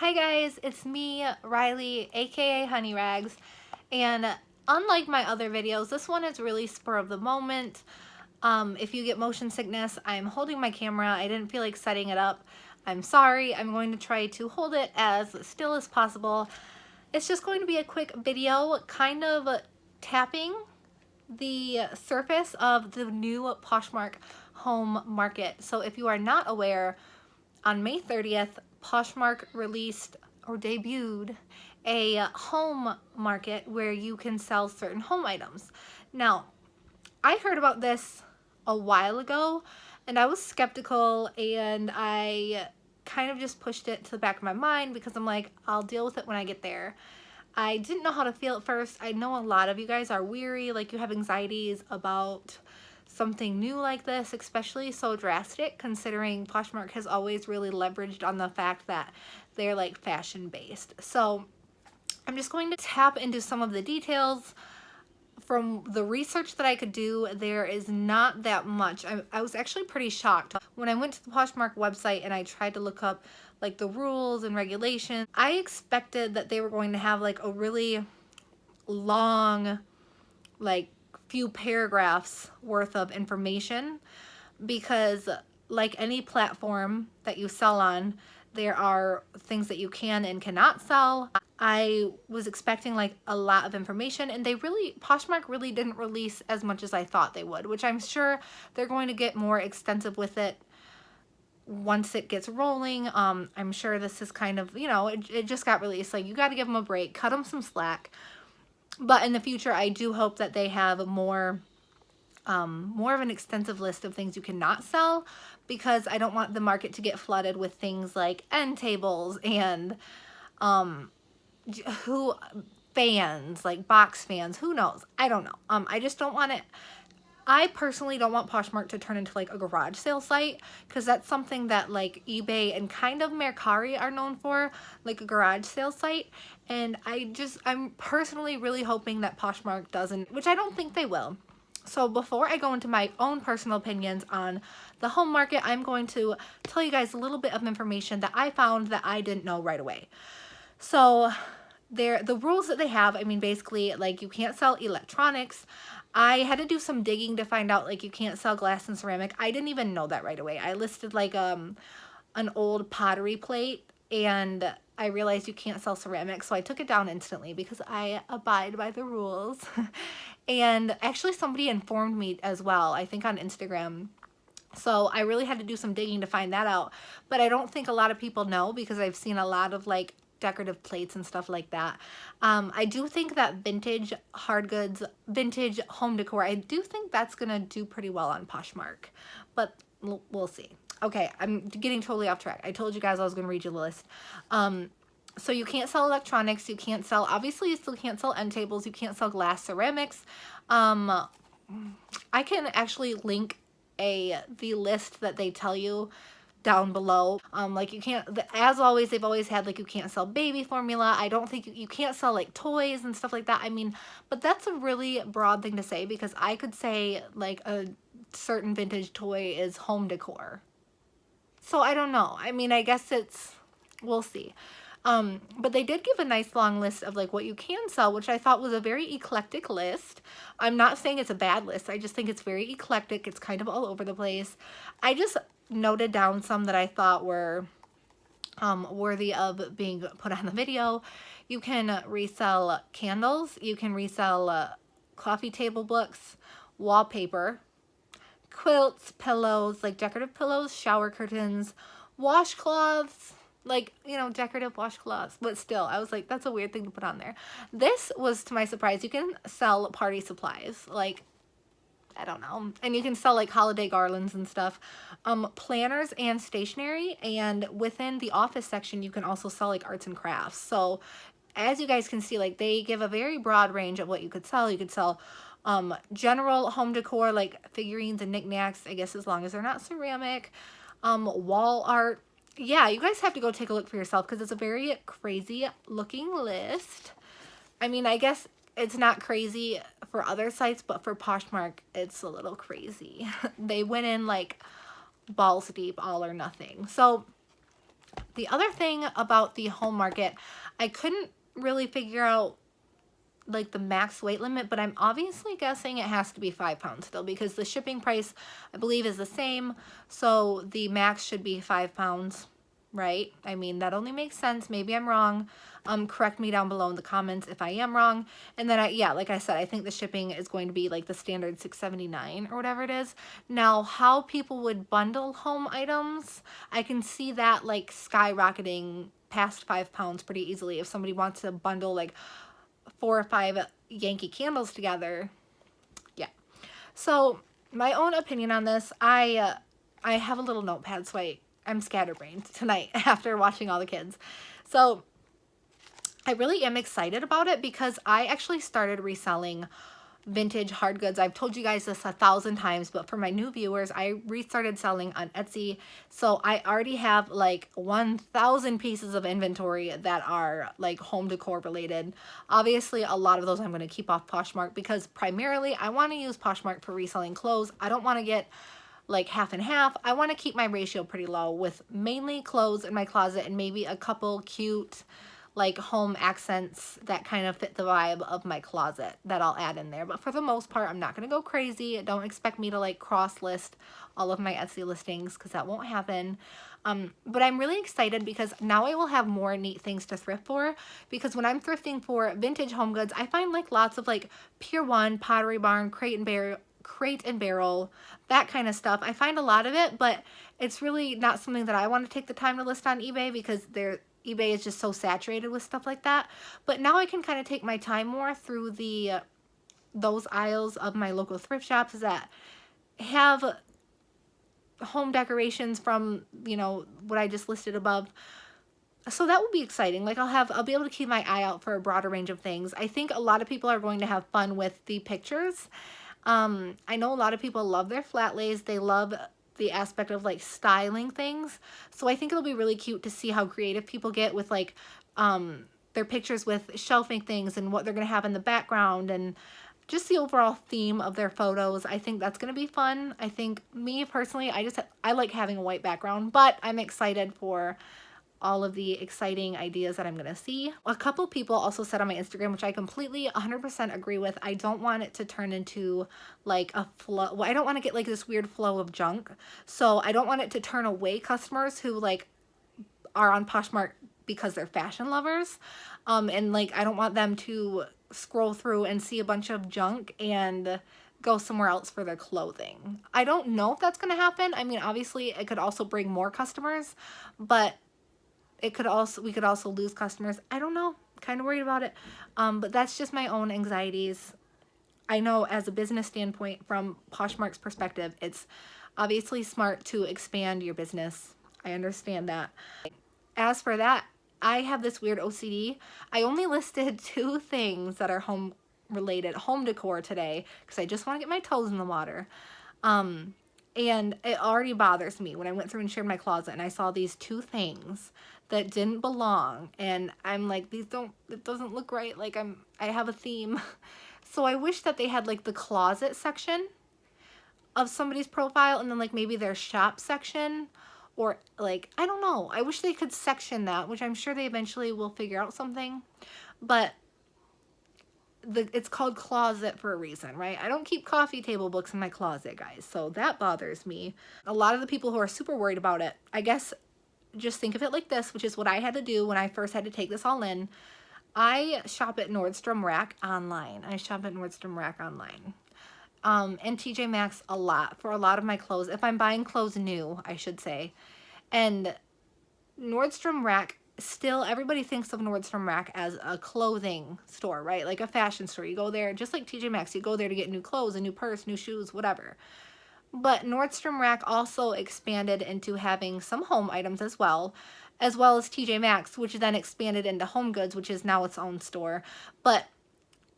Hi guys, it's me, Riley, aka Honey Rags, and unlike my other videos, this one is really spur of the moment. If you get motion sickness, I'm holding my camera. I didn't feel like setting it up. I'm sorry. I'm going to try to hold it as still as possible. It's just going to be a quick video kind of tapping the surface of the new Poshmark Home market. So if you are not aware, on May 30th, Poshmark released or debuted a home market where you can sell certain home items. Now, I heard about this a while ago and I was skeptical, and I kind of just pushed it to the back of my mind because I'm like, I'll deal with it when I get there. I didn't know how to feel at first. I know a lot of you guys are weary, like you have anxieties about something new like this, especially so drastic, considering Poshmark has always really leveraged on the fact that they're like fashion based. So I'm just going to tap into some of the details. From the research that I could do, there is not that much. I was actually pretty shocked when I went to the Poshmark website and I tried to look up like the rules and regulations. I expected that they were going to have like a really long, like few paragraphs worth of information, because like any platform that you sell on, there are things that you can and cannot sell. I was expecting like a lot of information, and Poshmark really didn't release as much as I thought they would, which I'm sure they're going to get more extensive with it once it gets rolling. I'm sure this is kind of, it just got released. Like, you got to give them a break, cut them some slack. But in the future, I do hope that they have more of an extensive list of things you cannot sell, because I don't want the market to get flooded with things like end tables and fans, like box fans, who knows? I don't know. I just don't want it. I personally don't want Poshmark to turn into like a garage sale site, because that's something that like eBay and kind of Mercari are known for, like a garage sale site. And I'm personally really hoping that Poshmark doesn't, which I don't think they will. So before I go into my own personal opinions on the home market, I'm going to tell you guys a little bit of information that I found that I didn't know right away. So the rules that they have, I mean, basically, like, you can't sell electronics. I had to do some digging to find out, like, you can't sell glass and ceramic. I didn't even know that right away. I listed like an old pottery plate, and I realized you can't sell ceramics, so I took it down instantly because I abide by the rules. And actually somebody informed me as well, I think on Instagram. So I really had to do some digging to find that out. But I don't think a lot of people know, because I've seen a lot of like decorative plates and stuff like that. I do think that vintage hard goods, vintage home decor, I do think that's gonna do pretty well on Poshmark, but we'll see. Okay, I'm getting totally off track. I told you guys I was gonna read you the list. So you can't sell electronics, you can't sell, obviously you still can't sell end tables, you can't sell glass ceramics. I can actually link the list that they tell you down below. Like, you can't, as always, they've always had like, you can't sell baby formula. I don't think you can't sell like toys and stuff like that. I mean, but that's a really broad thing to say, because I could say like a certain vintage toy is home decor. So I don't know. I mean, I guess we'll see. But they did give a nice long list of like what you can sell, which I thought was a very eclectic list. I'm not saying it's a bad list. I just think it's very eclectic. It's kind of all over the place. I just noted down some that I thought were worthy of being put on the video. You can resell candles. You can resell coffee table books, wallpaper, quilts, pillows, like decorative pillows, shower curtains, washcloths, like, decorative washcloths. But still, I was like, that's a weird thing to put on there. This was, to my surprise, you can sell party supplies, like, I don't know, and you can sell like holiday garlands and stuff, planners and stationery, and within the office section you can also sell like arts and crafts. So as you guys can see, like, they give a very broad range of what you could sell. You could sell general home decor, like figurines and knickknacks, I guess, as long as they're not ceramic, wall art. Yeah, you guys have to go take a look for yourself, because it's a very crazy looking list. I mean, I guess it's not crazy for other sites, but for Poshmark, it's a little crazy. They went in like balls deep, all or nothing. So The other thing about the home market, I couldn't really figure out like the max weight limit, but I'm obviously guessing it has to be 5 pounds still, because the shipping price I believe is the same, so the max should be 5 pounds, right? I mean, that only makes sense. Maybe I'm wrong. Correct me down below in the comments if I am wrong. And then yeah, like I said, I think the shipping is going to be like the standard $6.79 or whatever it is. Now, how people would bundle home items, I can see that like skyrocketing past 5 pounds pretty easily. If somebody wants to bundle like 4 or 5 Yankee candles together. Yeah. So my own opinion on this, I have a little notepad, so I'm scatterbrained tonight after watching all the kids. So I really am excited about it because I actually started reselling vintage hard goods. I've told you guys this 1,000 times, but for my new viewers, I restarted selling on Etsy. So I already have like 1,000 pieces of inventory that are like home decor related. Obviously, a lot of those I'm going to keep off Poshmark because primarily I want to use Poshmark for reselling clothes. I don't want to get like half and half. I want to keep my ratio pretty low with mainly clothes in my closet and maybe a couple cute like home accents that kind of fit the vibe of my closet that I'll add in there. But for the most part, I'm not going to go crazy. Don't expect me to like cross list all of my Etsy listings because that won't happen. But I'm really excited because now I will have more neat things to thrift for, because when I'm thrifting for vintage home goods, I find like lots of like Pier 1, Pottery Barn, Crate and Barrel, that kind of stuff. I find a lot of it, but it's really not something that I want to take the time to list on eBay because eBay is just so saturated with stuff like that. But now I can kind of take my time more through those aisles of my local thrift shops that have home decorations from, you know, what I just listed above. So that will be exciting. Like I'll be able to keep my eye out for a broader range of things. I think a lot of people are going to have fun with the pictures. I know a lot of people love their flat lays. They love the aspect of like styling things. So I think it'll be really cute to see how creative people get with like their pictures with shelving things and what they're going to have in the background and just the overall theme of their photos. I think that's going to be fun. I think me personally, I like having a white background, but I'm excited for all of the exciting ideas that I'm going to see. A couple people also said on my Instagram, which I completely 100% agree with, I don't want it to turn into like a flow. Well, I don't want to get like this weird flow of junk. So I don't want it to turn away customers who like are on Poshmark because they're fashion lovers. And like, I don't want them to scroll through and see a bunch of junk and go somewhere else for their clothing. I don't know if that's going to happen. I mean, obviously it could also bring more customers, but we could also lose customers. I don't know, kind of worried about it. But that's just my own anxieties. I know as a business standpoint, from Poshmark's perspective, it's obviously smart to expand your business. I understand that. As for that, I have this weird OCD. I only listed 2 things that are home related, home decor today, because I just want to get my toes in the water. And it already bothers me when I went through and shared my closet and I saw these 2 things that didn't belong, and I'm like, it doesn't look right. Like I have a theme. So I wish that they had like the closet section of somebody's profile and then like maybe their shop section, or like, I don't know. I wish they could section that, which I'm sure they eventually will figure out something, but it's called closet for a reason, right? I don't keep coffee table books in my closet, guys, so that bothers me. A lot of the people who are super worried about it, I guess, just think of it like this, which is what I had to do when I first had to take this all in. I shop at Nordstrom Rack online. And TJ Maxx a lot for a lot of my clothes. If I'm buying clothes new, I should say. And Nordstrom Rack, still everybody thinks of Nordstrom Rack as a clothing store, right? Like a fashion store. You go there, just like TJ Maxx, you go there to get new clothes, a new purse, new shoes, whatever. But Nordstrom Rack also expanded into having some home items as well as TJ Maxx, which then expanded into Home Goods, which is now its own store. But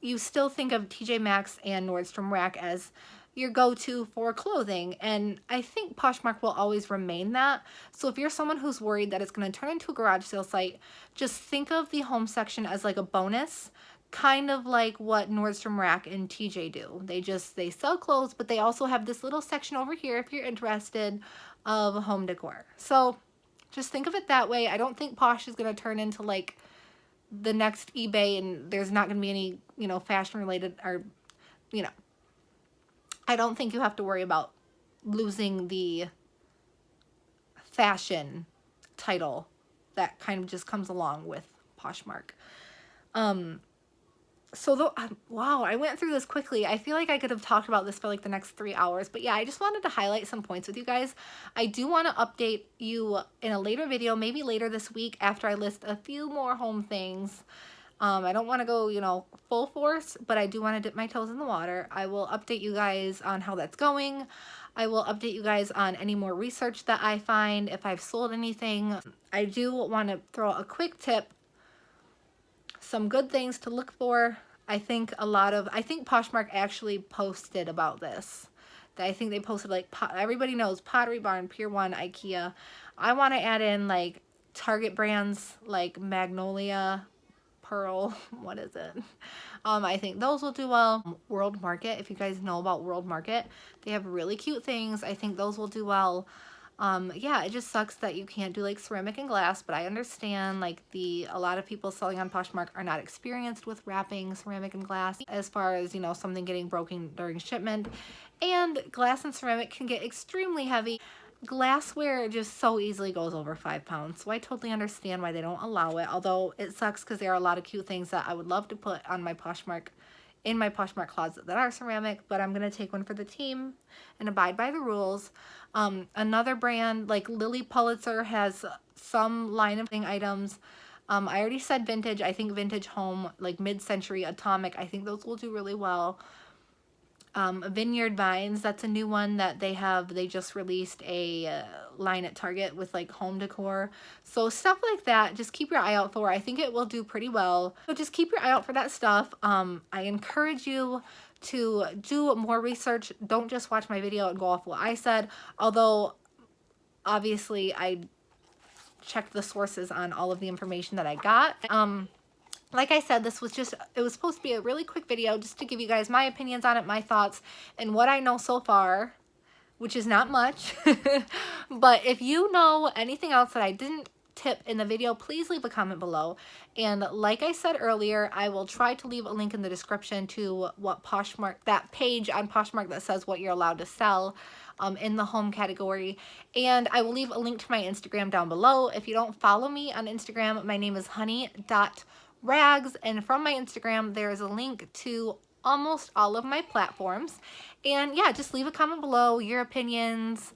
you still think of TJ Maxx and Nordstrom Rack as your go-to for clothing, and I think Poshmark will always remain that. So if you're someone who's worried that it's going to turn into a garage sale site, just think of the home section as like a bonus, kind of like what Nordstrom Rack and TJ do. They sell clothes, but they also have this little section over here if you're interested of home decor. So Just think of it that way. I don't think Posh is going to turn into like the next eBay and there's not going to be any, you know, fashion related or, you know, I don't think you have to worry about losing the fashion title that kind of just comes along with Poshmark. Wow, I went through this quickly. I feel like I could have talked about this for like the next 3 hours, but yeah, I just wanted to highlight some points with you guys. I do want to update you in a later video, maybe later this week after I list a few more home things. I don't want to go, you know, full force, but I do want to dip my toes in the water. I will update you guys on how that's going. I will update you guys on any more research that I find, if I've sold anything. I do want to throw a quick tip, some good things to look for. I think Poshmark actually posted about this. I think they posted like, everybody knows Pottery Barn, Pier 1, IKEA. I want to add in like Target brands like Magnolia, Pearl, what is it? I think those will do well. World Market, if you guys know about World Market, they have really cute things. I think those will do well. Yeah, it just sucks that you can't do like ceramic and glass, but I understand like a lot of people selling on Poshmark are not experienced with wrapping ceramic and glass as far as, you know, something getting broken during shipment. And glass and ceramic can get extremely heavy. Glassware just so easily goes over 5 pounds, so I totally understand why they don't allow it, although it sucks because there are a lot of cute things that I would love to put on my Poshmark, in my Poshmark closet that are ceramic, but I'm going to take one for the team and abide by the rules. Another brand like Lily Pulitzer has some line of items. I already said vintage. I think Vintage Home, like mid-century, Atomic, I think those will do really well. Vineyard Vines, that's a new one that they have. They just released a line at Target with like home decor. So stuff like that, just keep your eye out for. I think it will do pretty well. So just keep your eye out for that stuff. I encourage you to do more research. Don't just watch my video and go off what I said. Although, obviously, I checked the sources on all of the information that I got. Like I said, it was supposed to be a really quick video just to give you guys my opinions on it, my thoughts, and what I know so far, which is not much. But if you know anything else that I didn't tip in the video, please leave a comment below. And like I said earlier, I will try to leave a link in the description to what Poshmark, that page on Poshmark that says what you're allowed to sell in the home category. And I will leave a link to my Instagram down below. If you don't follow me on Instagram, my name is honey.rags, and from my Instagram there's a link to almost all of my platforms. And yeah, just leave a comment below your opinions,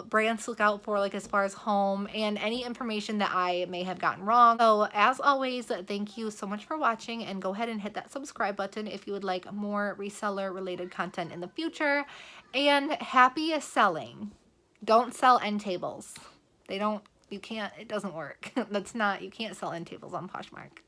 brands to look out for, like as far as home, and any information that I may have gotten wrong. So as always, thank you so much for watching, and go ahead and hit that subscribe button if you would like more reseller related content in the future. And happy selling. Don't sell end tables. It doesn't work. You can't sell end tables on Poshmark.